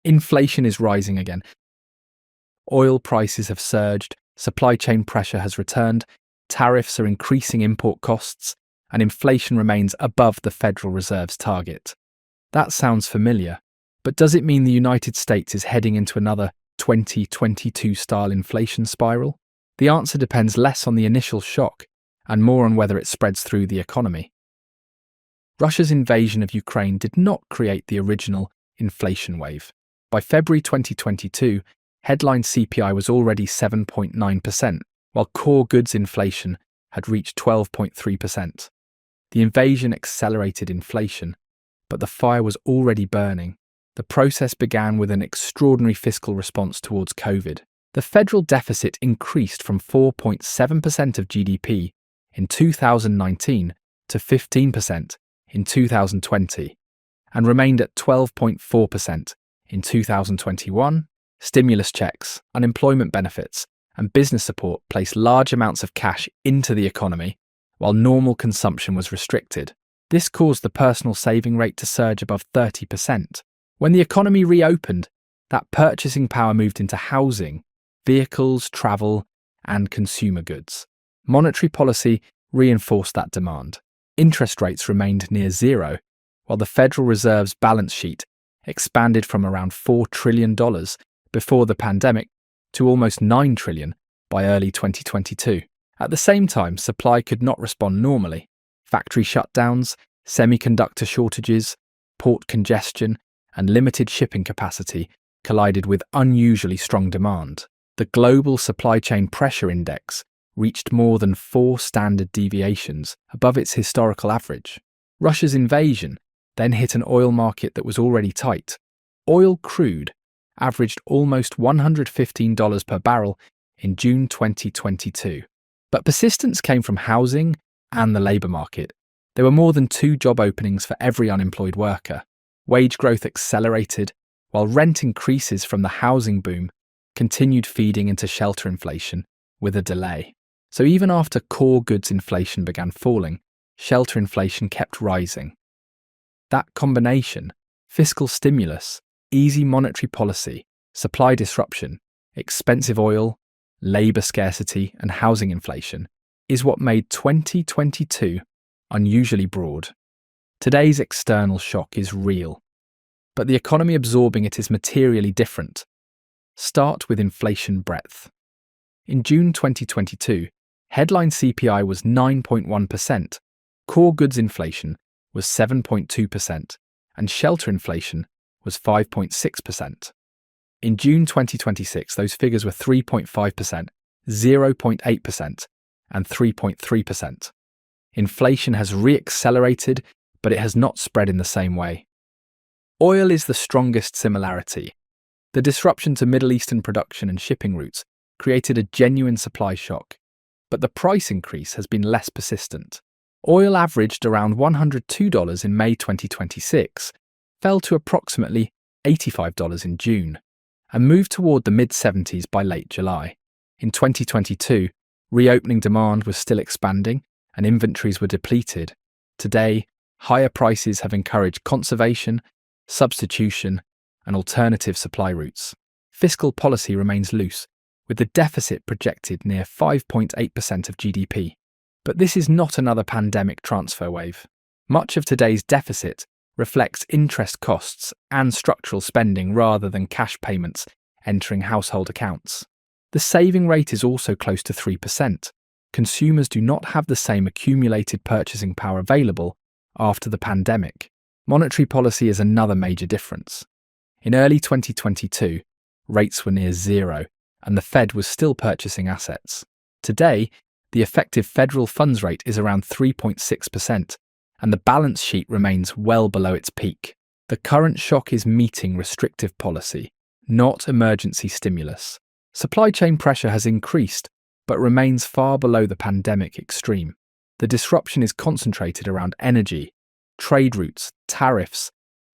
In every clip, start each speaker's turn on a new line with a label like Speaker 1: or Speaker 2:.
Speaker 1: Inflation is rising again. Oil prices have surged, supply chain pressure has returned, tariffs are increasing import costs, and inflation remains above the Federal Reserve's target. That sounds familiar, but does it mean the United States is heading into another 2022-style inflation spiral? The answer depends less on the initial shock and more on whether it spreads through the economy. Russia's invasion of Ukraine did not create the original inflation wave. By February 2022, headline CPI was already 7.9%, while core goods inflation had reached 12.3%. The invasion accelerated inflation, but the fire was already burning. The process began with an extraordinary fiscal response towards COVID. The federal deficit increased from 4.7% of GDP in 2019 to 15% in 2020 and remained at 12.4% in 2021. Stimulus checks, unemployment benefits, and business support placed large amounts of cash into the economy, while normal consumption was restricted. This caused the personal saving rate to surge above 30%. When the economy reopened, that purchasing power moved into housing, vehicles, travel, and consumer goods. Monetary policy reinforced that demand. Interest rates remained near zero, while the Federal Reserve's balance sheet expanded from around $4 trillion before the pandemic to almost $9 trillion by early 2022. At the same time, supply could not respond normally. Factory shutdowns, semiconductor shortages, port congestion, and limited shipping capacity collided with unusually strong demand. The global supply chain pressure index reached more than 4 standard deviations above its historical average. Russia's invasion then hit an oil market that was already tight. Oil crude averaged almost $115 per barrel in June 2022. But persistence came from housing and the labour market. There were more than 2 job openings for every unemployed worker. Wage growth accelerated, while rent increases from the housing boom continued feeding into shelter inflation with a delay. So even after core goods inflation began falling, shelter inflation kept rising. That combination, fiscal stimulus, easy monetary policy, supply disruption, expensive oil, labour scarcity, and housing inflation, is what made 2022 unusually broad. Today's external shock is real, but the economy absorbing it is materially different. Start with inflation breadth. In June 2022, headline CPI was 9.1%, core goods inflation was 7.2%, and shelter inflation was 5.6%. In June 2026, those figures were 3.5%, 0.8%, and 3.3%. Inflation has re-accelerated, but it has not spread in the same way. Oil is the strongest similarity. The disruption to Middle Eastern production and shipping routes created a genuine supply shock, but the price increase has been less persistent. Oil averaged around $102 in May 2026, fell to approximately $85 in June, and moved toward the mid-70s by late July. In 2022, reopening demand was still expanding and inventories were depleted. Today, higher prices have encouraged conservation, substitution, and alternative supply routes. Fiscal policy remains loose, with the deficit projected near 5.8% of GDP. But this is not another pandemic transfer wave. Much of today's deficit reflects interest costs and structural spending rather than cash payments entering household accounts. The saving rate is also close to 3%. Consumers do not have the same accumulated purchasing power available after the pandemic. Monetary policy is another major difference. In early 2022, rates were near zero, and the Fed was still purchasing assets. Today, the effective federal funds rate is around 3.6%, and the balance sheet remains well below its peak. The current shock is meeting restrictive policy, not emergency stimulus. Supply chain pressure has increased, but remains far below the pandemic extreme. The disruption is concentrated around energy, trade routes, tariffs,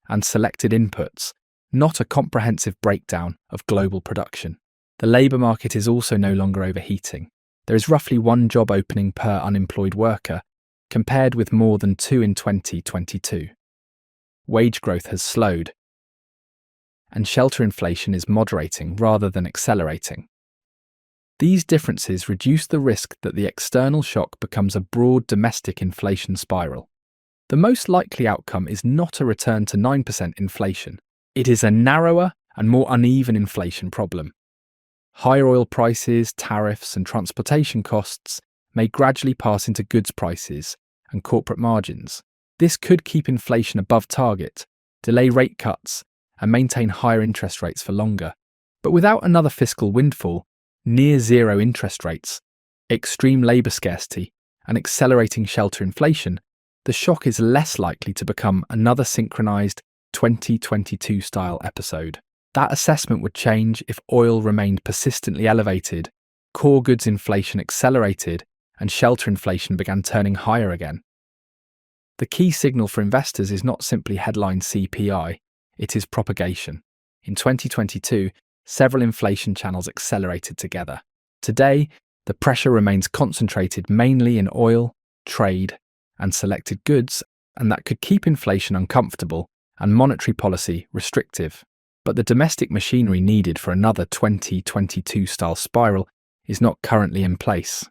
Speaker 1: and selected inputs, not a comprehensive breakdown of global production. The labour market is also no longer overheating. There is roughly 1 job opening per unemployed worker, compared with more than 2 in 2022. Wage growth has slowed. and shelter inflation is moderating rather than accelerating. These differences reduce the risk that the external shock becomes a broad domestic inflation spiral. The most likely outcome is not a return to 9% inflation. It is a narrower and more uneven inflation problem. Higher oil prices, tariffs, and transportation costs may gradually pass into goods prices and corporate margins. This could keep inflation above target, delay rate cuts, and maintain higher interest rates for longer. But without another fiscal windfall, near zero interest rates, extreme labour scarcity, and accelerating shelter inflation, the shock is less likely to become another synchronised 2022-style episode. That assessment would change if oil remained persistently elevated, core goods inflation accelerated, and shelter inflation began turning higher again. The key signal for investors is not simply headline CPI, it is propagation. In 2022, several inflation channels accelerated together. Today, the pressure remains concentrated mainly in oil, trade, and selected goods, and that could keep inflation uncomfortable and monetary policy restrictive. But the domestic machinery needed for another 2022-style spiral is not currently in place.